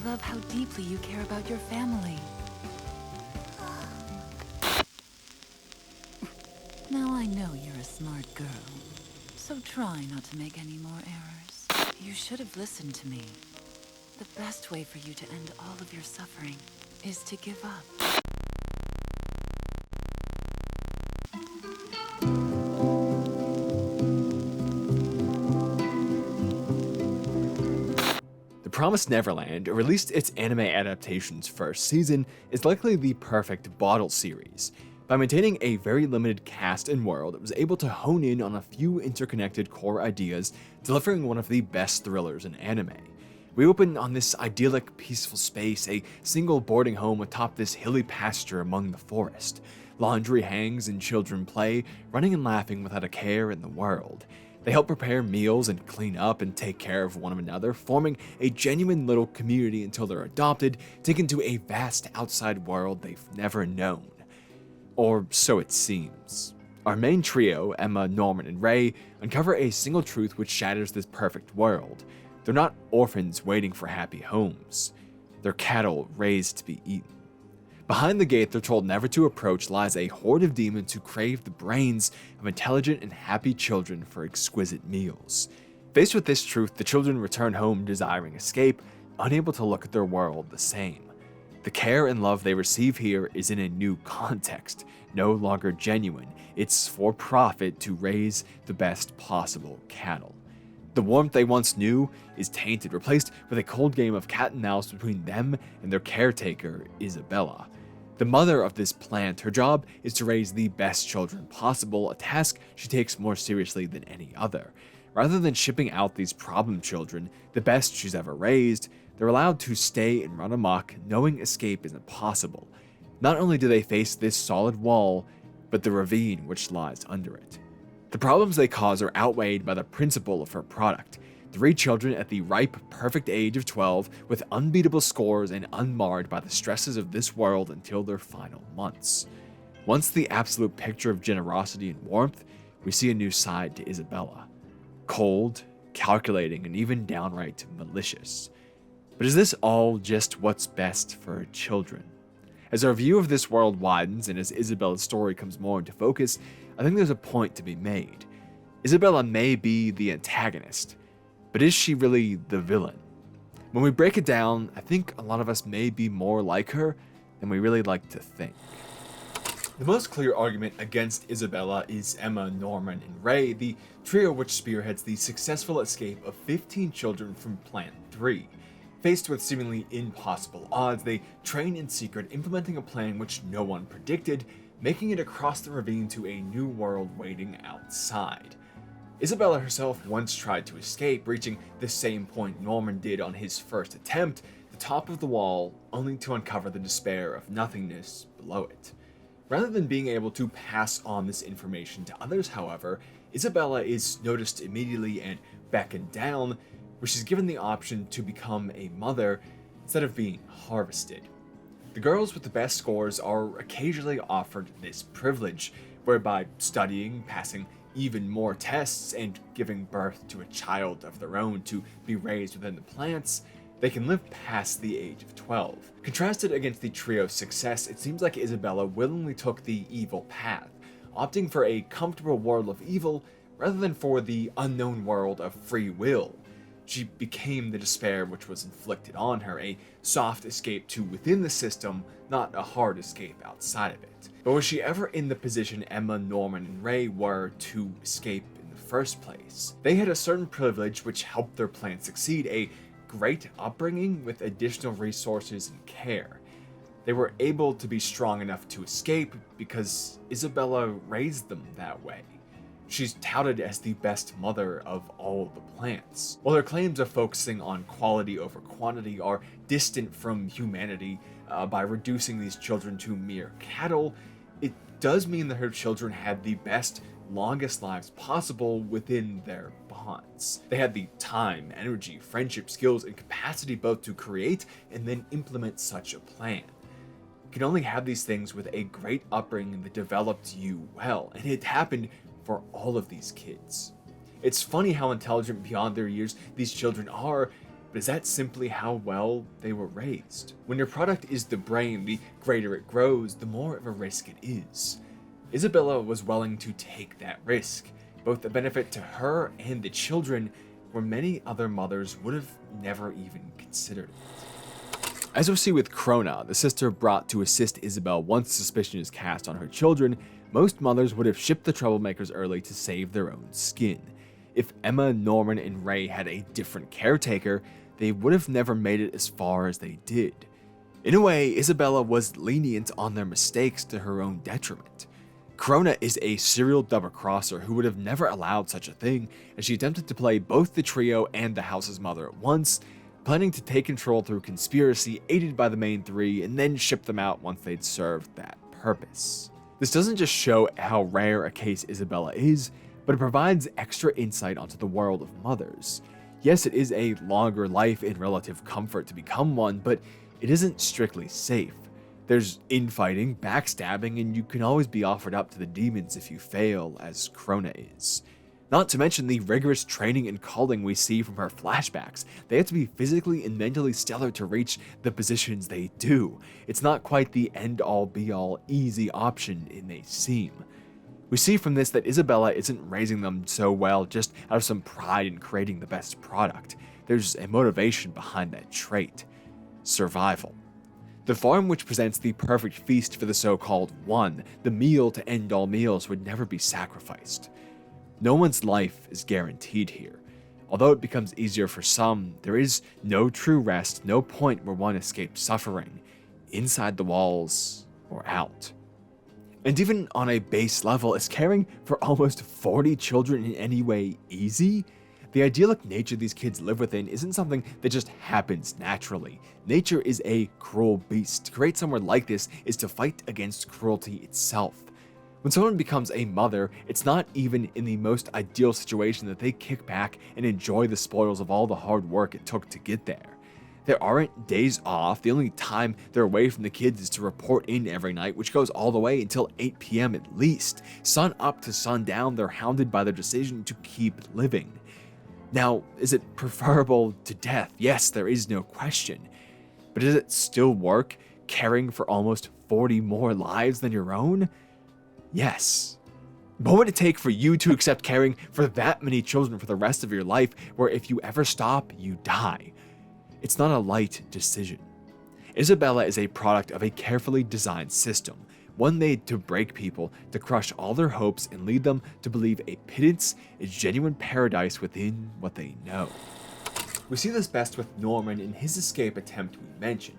love how deeply you care about your family. Now I know you're a smart girl, so try not to make any more errors. You should have listened to me. The best way for you to end all of your suffering is to give up. Promised Neverland, or released its anime adaptation's first season, is likely the perfect bottle series. By maintaining a very limited cast and world, it was able to hone in on a few interconnected core ideas, delivering one of the best thrillers in anime. We open on this idyllic, peaceful space, a single boarding home atop this hilly pasture among the forest. Laundry hangs and children play, running and laughing without a care in the world. They help prepare meals and clean up and take care of one another, forming a genuine little community until they're adopted, taken to a vast outside world they've never known. Or so it seems. Our main trio, Emma, Norman, and Ray, uncover a single truth which shatters this perfect world. They're not orphans waiting for happy homes. They're cattle raised to be eaten. Behind the gate they're told never to approach lies a horde of demons who crave the brains of intelligent and happy children for exquisite meals. Faced with this truth, the children return home desiring escape, unable to look at their world the same. The care and love they receive here is in a new context, no longer genuine. It's for profit to raise the best possible cattle. The warmth they once knew is tainted, replaced with a cold game of cat and mouse between them and their caretaker, Isabella. The mother of this plant, her job is to raise the best children possible, a task she takes more seriously than any other. Rather than shipping out these problem children, the best she's ever raised, they're allowed to stay and run amok, knowing escape isn't possible. Not only do they face this solid wall, but the ravine which lies under it. The problems they cause are outweighed by the principle of her product. 3 children at the ripe, perfect age of 12, with unbeatable scores and unmarred by the stresses of this world until their final months. Once the absolute picture of generosity and warmth, we see a new side to Isabella. Cold, calculating, and even downright malicious. But is this all just what's best for her children? As our view of this world widens and as Isabella's story comes more into focus, I think there's a point to be made. Isabella may be the antagonist, but is she really the villain? When we break it down, I think a lot of us may be more like her than we really like to think. The most clear argument against Isabella is Emma, Norman, and Ray, the trio which spearheads the successful escape of 15 children from Plant 3. Faced with seemingly impossible odds, they train in secret, implementing a plan which no one predicted, making it across the ravine to a new world waiting outside. Isabella herself once tried to escape, reaching the same point Norman did on his first attempt, the top of the wall, only to uncover the despair of nothingness below it. Rather than being able to pass on this information to others, however, Isabella is noticed immediately and beckoned down, where she's given the option to become a mother instead of being harvested. The girls with the best scores are occasionally offered this privilege, whereby studying, passing even more tests, and giving birth to a child of their own to be raised within the plants, they can live past the age of 12. Contrasted against the trio's success, it seems like Isabella willingly took the evil path, opting for a comfortable world of evil rather than for the unknown world of free will. She became the despair which was inflicted on her, a soft escape to within the system, not a hard escape outside of it. But was she ever in the position Emma, Norman, and Ray were to escape in the first place? They had a certain privilege which helped their plan succeed, a great upbringing with additional resources and care. They were able to be strong enough to escape because Isabella raised them that way. She's touted as the best mother of all the plants. While her claims of focusing on quality over quantity are distant from humanity by reducing these children to mere cattle, it does mean that her children had the best, longest lives possible within their bonds. They had the time, energy, friendship, skills, and capacity both to create and then implement such a plan. You can only have these things with a great upbringing that developed you well, and it happened for all of these kids. It's funny how intelligent beyond their years these children are, But is that simply how well they were raised? When your product is the brain, the greater it grows, the more of a risk it is. Isabella was willing to take that risk, both a benefit to her and the children, where many other mothers would have never even considered it. As we see with Krona, the sister brought to assist Isabel once suspicion is cast on her children, most mothers would have shipped the troublemakers early to save their own skin. If Emma, Norman, and Ray had a different caretaker, they would have never made it as far as they did. In a way, Isabella was lenient on their mistakes to her own detriment. Krona is a serial double-crosser who would have never allowed such a thing, and she attempted to play both the trio and the house's mother at once, planning to take control through conspiracy aided by the main three and then ship them out once they'd served that purpose. This doesn't just show how rare a case Isabella is, but it provides extra insight onto the world of mothers. Yes, it is a longer life in relative comfort to become one, but it isn't strictly safe. There's infighting, backstabbing, and you can always be offered up to the demons if you fail, as Krona is. Not to mention the rigorous training and culling we see from her flashbacks. They have to be physically and mentally stellar to reach the positions they do. It's not quite the end-all be-all easy option it may seem. We see from this that Isabella isn't raising them so well just out of some pride in creating the best product. There's a motivation behind that trait: survival. The farm which presents the perfect feast for the so-called one, the meal to end all meals, would never be sacrificed. No one's life is guaranteed here. Although it becomes easier for some, there is no true rest, no point where one escapes suffering, inside the walls or out. And even on a base level, is caring for almost 40 children in any way easy? The idyllic nature these kids live within isn't something that just happens naturally. Nature is a cruel beast. To create somewhere like this is to fight against cruelty itself. When someone becomes a mother, it's not even in the most ideal situation that they kick back and enjoy the spoils of all the hard work it took to get there. There aren't days off. The only time they're away from the kids is to report in every night, which goes all the way until 8 p.m. at least. Sun up to sundown, they're hounded by their decision to keep living. Now, is it preferable to death? Yes, there is no question. But does it still work, caring for almost 40 more lives than your own? Yes. What would it take for you to accept caring for that many children for the rest of your life, where if you ever stop, you die? It's not a light decision. Isabella is a product of a carefully designed system, one made to break people, to crush all their hopes and lead them to believe a pittance is genuine paradise within what they know. We see this best with Norman in his escape attempt we mentioned.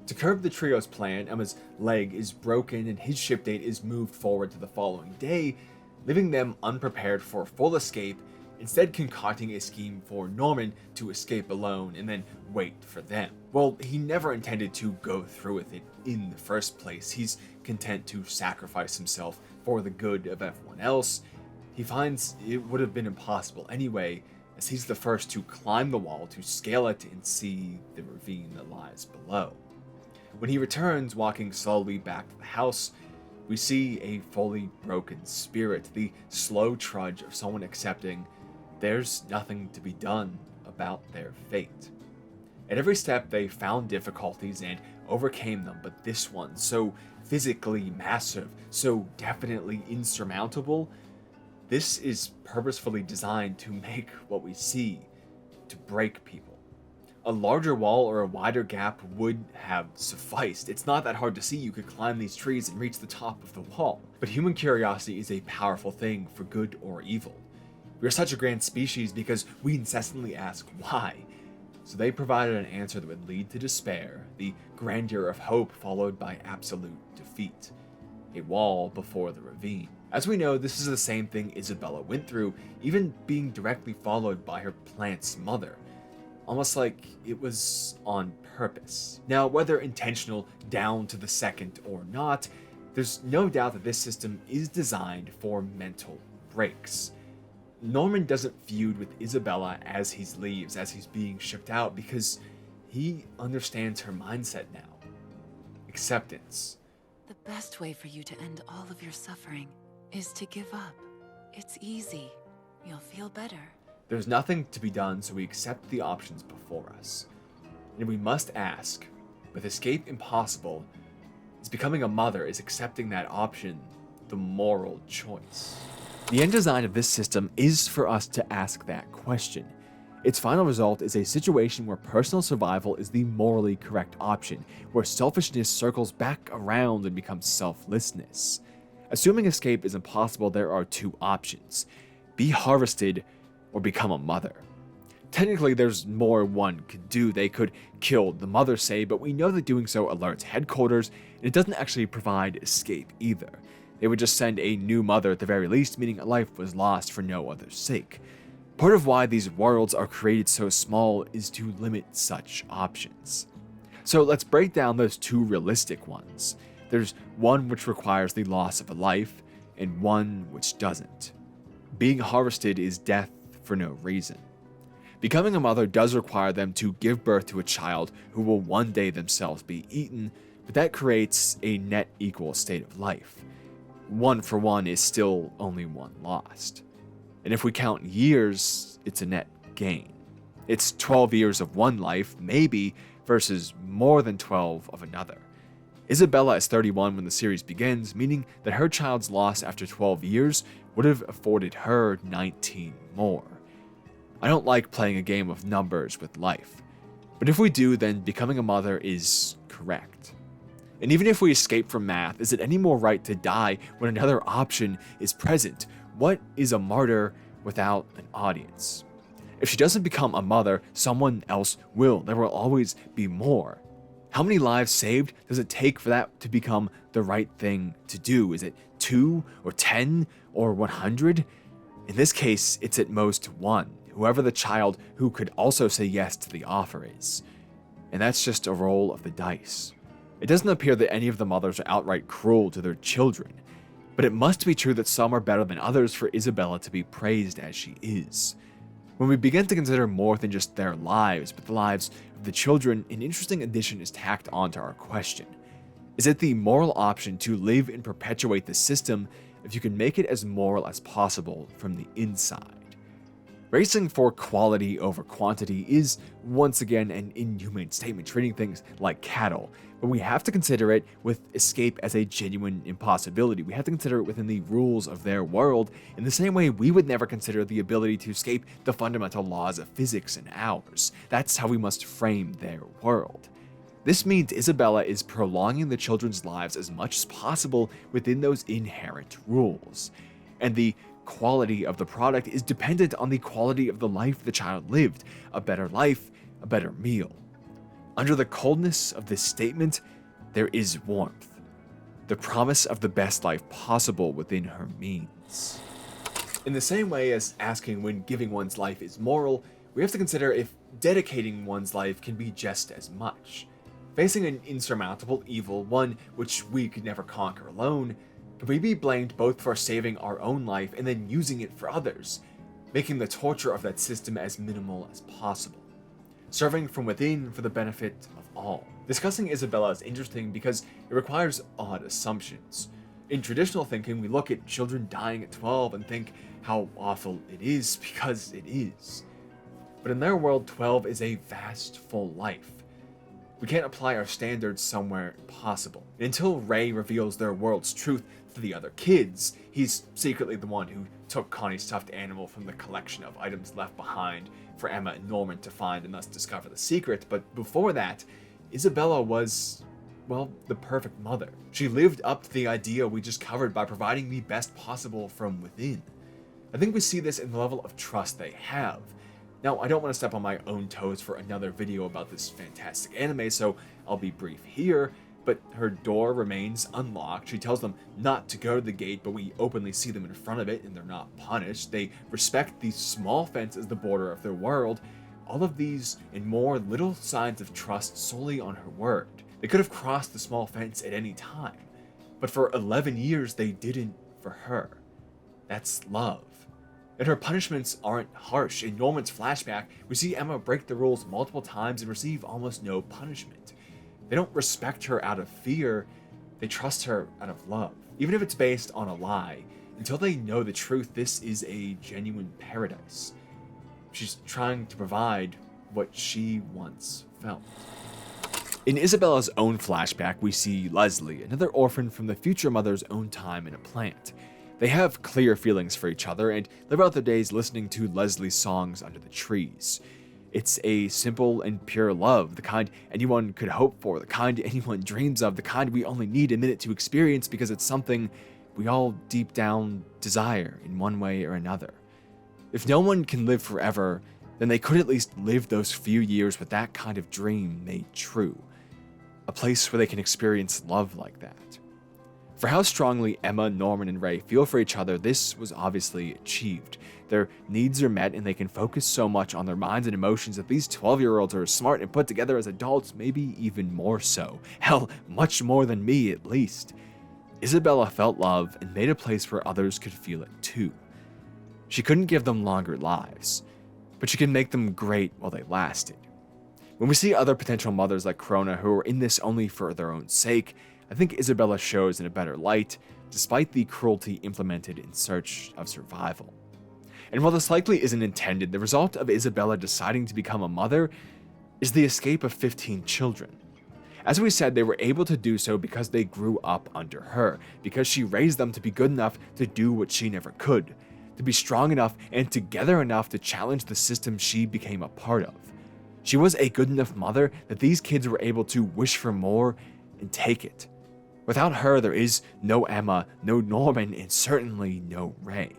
To curb the trio's plan, Emma's leg is broken and his ship date is moved forward to the following day, leaving them unprepared for full escape, instead concocting a scheme for Norman to escape alone and then wait for them. Well, he never intended to go through with it in the first place. He's content to sacrifice himself for the good of everyone else. He finds it would have been impossible anyway, as he's the first to climb the wall to scale it and see the ravine that lies below. When he returns, walking slowly back to the house, we see a fully broken spirit, the slow trudge of someone accepting there's nothing to be done about their fate. At every step, they found difficulties and overcame them, but this one, so physically massive, so definitely insurmountable, this is purposefully designed to make what we see, to break people. A larger wall or a wider gap would have sufficed. It's not that hard to see you could climb these trees and reach the top of the wall. But human curiosity is a powerful thing for good or evil. We are such a grand species because we incessantly ask why. So they provided an answer that would lead to despair, the grandeur of hope followed by absolute defeat. A wall before the ravine. As we know, this is the same thing Isabella went through, even being directly followed by her plant's mother. Almost like it was on purpose. Now, whether intentional down to the second or not, there's no doubt that this system is designed for mental breaks. Norman doesn't feud with Isabella as he leaves, as he's being shipped out, because he understands her mindset now. Acceptance. The best way for you to end all of your suffering is to give up. It's easy. You'll feel better. There's nothing to be done, so we accept the options before us. And we must ask, with escape impossible, is becoming a mother, is accepting that option the moral choice? The end design of this system is for us to ask that question. Its final result is a situation where personal survival is the morally correct option, where selfishness circles back around and becomes selflessness. Assuming escape is impossible, there are two options: be harvested or become a mother. Technically, there's more one could do. They could kill the mother, say, but we know that doing so alerts headquarters, and it doesn't actually provide escape either. They would just send a new mother at the very least, meaning a life was lost for no other sake. Part of why these worlds are created so small is to limit such options. So let's break down those two realistic ones. There's one which requires the loss of a life, and one which doesn't. Being harvested is death for no reason. Becoming a mother does require them to give birth to a child who will one day themselves be eaten, but that creates a net equal state of life. 1 for 1 is still only 1 lost. And if we count years, it's a net gain. It's 12 years of one life, maybe, versus more than 12 of another. Isabella is 31 when the series begins, meaning that her child's loss after 12 years would have afforded her 19 more. I don't like playing a game of numbers with life, but if we do, then becoming a mother is correct. And even if we escape from math, is it any more right to die when another option is present? What is a martyr without an audience? If she doesn't become a mother, someone else will. There will always be more. How many lives saved does it take for that to become the right thing to do? Is it 2 or 10 or 100? In this case, it's at most 1, whoever the child who could also say yes to the offer is. And that's just a roll of the dice. It doesn't appear that any of the mothers are outright cruel to their children, but it must be true that some are better than others for Isabella to be praised as she is. When we begin to consider more than just their lives, but the lives of the children, an interesting addition is tacked onto our question. Is it the moral option to live and perpetuate the system if you can make it as moral as possible from the inside? Racing for quality over quantity is, once again, an inhumane statement, treating things like cattle, but we have to consider it with escape as a genuine impossibility. We have to consider it within the rules of their world, in the same way we would never consider the ability to escape the fundamental laws of physics in ours. That's how we must frame their world. This means Isabella is prolonging the children's lives as much as possible within those inherent rules. And the quality of the product is dependent on the quality of the life the child lived. A better life, a better meal. Under the coldness of this statement, there is warmth. The promise of the best life possible within her means. In the same way as asking when giving one's life is moral, we have to consider if dedicating one's life can be just as much. Facing an insurmountable evil, one which we could never conquer alone, could we be blamed both for saving our own life and then using it for others, making the torture of that system as minimal as possible, serving from within for the benefit of all? Discussing Isabella is interesting because it requires odd assumptions. In traditional thinking, we look at children dying at 12 and think how awful it is because it is. But in their world, 12 is a vast, full life. We can't apply our standards somewhere impossible. Until Ray reveals their world's truth to the other kids, he's secretly the one who took Connie's stuffed animal from the collection of items left behind for Emma and Norman to find and thus discover the secret. But before that, Isabella was, well, the perfect mother. She lived up to the idea we just covered by providing the best possible from within. I think we see this in the level of trust they have. Now, I don't want to step on my own toes for another video about this fantastic anime, so I'll be brief here, but her door remains unlocked. She tells them not to go to the gate, but we openly see them in front of it, and they're not punished. They respect the small fence as the border of their world. All of these and more little signs of trust solely on her word. They could have crossed the small fence at any time, but for 11 years they didn't for her. That's love. And her punishments aren't harsh. In Norman's flashback, we see Emma break the rules multiple times and receive almost no punishment. They don't respect her out of fear, they trust her out of love. Even if it's based on a lie, until they know the truth, this is a genuine paradise. She's trying to provide what she once felt. In Isabella's own flashback, we see Leslie, another orphan from the future mother's own time in a plant. They have clear feelings for each other and live out their days listening to Leslie's songs under the trees. It's a simple and pure love, the kind anyone could hope for, the kind anyone dreams of, the kind we only need a minute to experience because it's something we all deep down desire in one way or another. If no one can live forever, then they could at least live those few years with that kind of dream made true. A place where they can experience love like that. For how strongly Emma, Norman, and Ray feel for each other, this was obviously achieved. Their needs are met and they can focus so much on their minds and emotions that these 12-year-olds are smart and put together as adults, maybe even more so. Hell, much more than me at least. Isabella felt love and made a place where others could feel it too. She couldn't give them longer lives, but she could make them great while they lasted. When we see other potential mothers like Corona who are in this only for their own sake, I think Isabella shows in a better light, despite the cruelty implemented in search of survival. And while this likely isn't intended, the result of Isabella deciding to become a mother is the escape of 15 children. As we said, they were able to do so because they grew up under her, because she raised them to be good enough to do what she never could, to be strong enough and together enough to challenge the system she became a part of. She was a good enough mother that these kids were able to wish for more and take it. Without her, there is no Emma, no Norman, and certainly no Ray.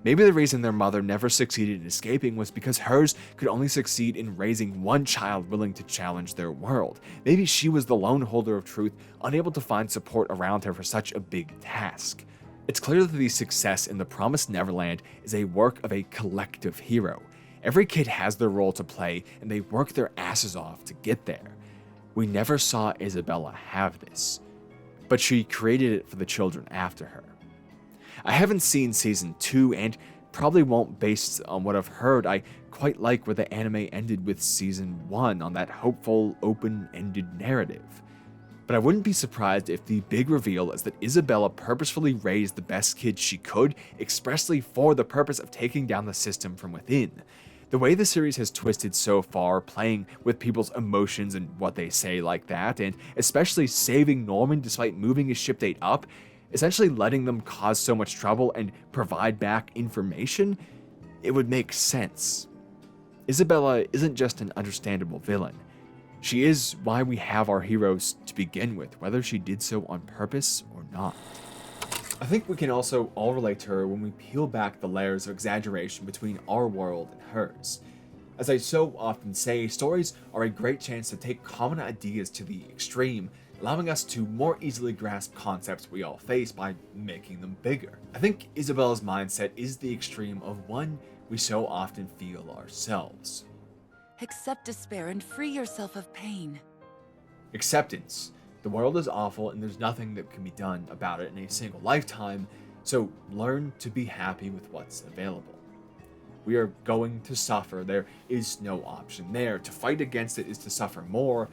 Maybe the reason their mother never succeeded in escaping was because hers could only succeed in raising one child willing to challenge their world. Maybe she was the lone holder of truth, unable to find support around her for such a big task. It's clear that the success in the Promised Neverland is a work of a collective hero. Every kid has their role to play, and they work their asses off to get there. We never saw Isabella have this, but she created it for the children after her. I haven't seen season 2 and probably won't based on what I've heard. I quite like where the anime ended with season 1 on that hopeful, open-ended narrative. But I wouldn't be surprised if the big reveal is that Isabella purposefully raised the best kids she could expressly for the purpose of taking down the system from within. The way the series has twisted so far, playing with people's emotions and what they say like that, and especially saving Norman despite moving his ship date up, essentially letting them cause so much trouble and provide back information, it would make sense. Isabella isn't just an understandable villain. She is why we have our heroes to begin with, whether she did so on purpose or not. I think we can also all relate to her when we peel back the layers of exaggeration between our world and hers. As I so often say, stories are a great chance to take common ideas to the extreme, allowing us to more easily grasp concepts we all face by making them bigger. I think Isabella's mindset is the extreme of one we so often feel ourselves. Accept despair and free yourself of pain. Acceptance. The world is awful and there's nothing that can be done about it in a single lifetime, so learn to be happy with what's available. We are going to suffer. There is no option there. To fight against it is to suffer more.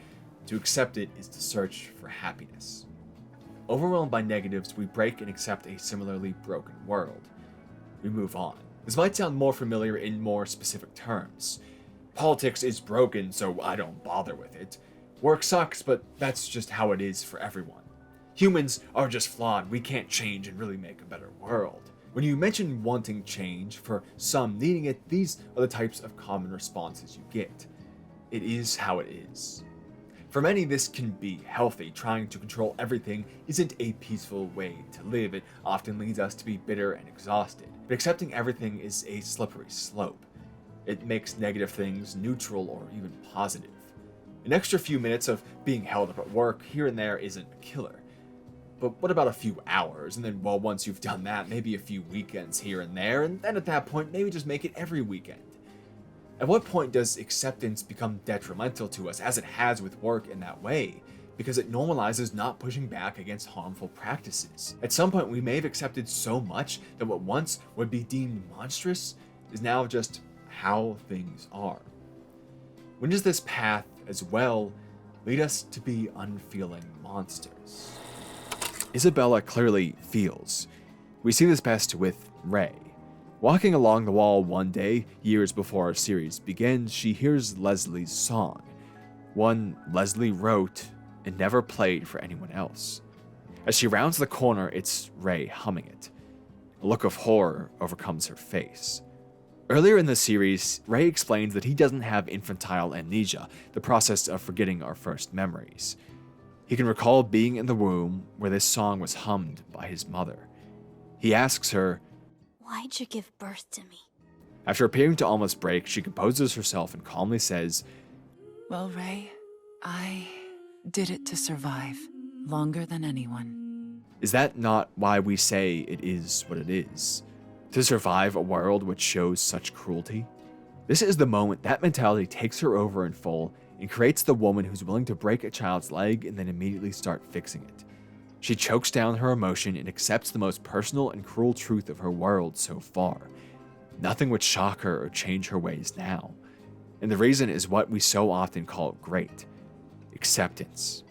To accept it is to search for happiness. Overwhelmed by negatives, we break and accept a similarly broken world. We move on. This might sound more familiar in more specific terms. Politics is broken, so I don't bother with it. Work sucks, but that's just how it is for everyone. Humans are just flawed. We can't change and really make a better world. When you mention wanting change, for some needing it, these are the types of common responses you get. It is how it is. For many, this can be healthy. Trying to control everything isn't a peaceful way to live. It often leads us to be bitter and exhausted. But accepting everything is a slippery slope. It makes negative things neutral or even positive. An extra few minutes of being held up at work here and there isn't a killer. But what about a few hours? And then, well, once you've done that, maybe a few weekends here and there, and then at that point, maybe just make it every weekend. At what point does acceptance become detrimental to us, as it has with work in that way? Because it normalizes not pushing back against harmful practices. At some point, we may have accepted so much that what once would be deemed monstrous is now just how things are. When does this path, as well, lead us to be unfeeling monsters? Isabella clearly feels. We see this best with Ray. Walking along the wall one day, years before our series begins, she hears Leslie's song. One Leslie wrote and never played for anyone else. As she rounds the corner, it's Ray humming it. A look of horror overcomes her face. Earlier in the series, Ray explains that he doesn't have infantile amnesia, the process of forgetting our first memories. He can recall being in the womb where this song was hummed by his mother. He asks her, "Why'd you give birth to me?" After appearing to almost break, she composes herself and calmly says, Well, Ray, I did it to survive. Longer than anyone. Is that not why we say it is what it is? To survive a world which shows such cruelty? This is the moment that mentality takes her over in full and creates the woman who's willing to break a child's leg and then immediately start fixing it. She chokes down her emotion and accepts the most personal and cruel truth of her world so far. Nothing would shock her or change her ways now. And the reason is what we so often call great: acceptance.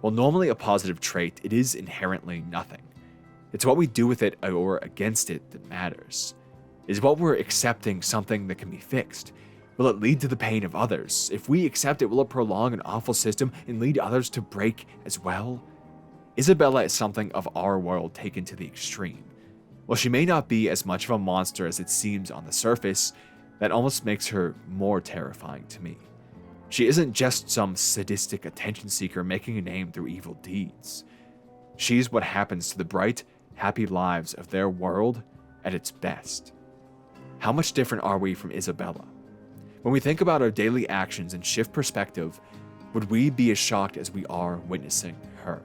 While normally a positive trait, it is inherently nothing. It's what we do with it or against it that matters. Is what we're accepting something that can be fixed? Will it lead to the pain of others? If we accept it, will it prolong an awful system and lead others to break as well? Isabella is something of our world taken to the extreme. While she may not be as much of a monster as it seems on the surface, that almost makes her more terrifying to me. She isn't just some sadistic attention seeker making a name through evil deeds. She's what happens to the bright, happy lives of their world at its best. How much different are we from Isabella? When we think about our daily actions and shift perspective, would we be as shocked as we are witnessing her?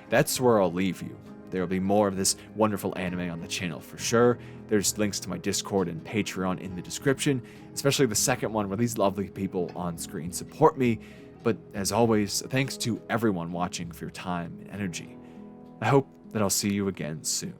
That's where I'll leave you. There will be more of this wonderful anime on the channel for sure. There's links to my Discord and Patreon in the description, especially the second one where these lovely people on screen support me. But as always, thanks to everyone watching for your time and energy. I hope that I'll see you again soon.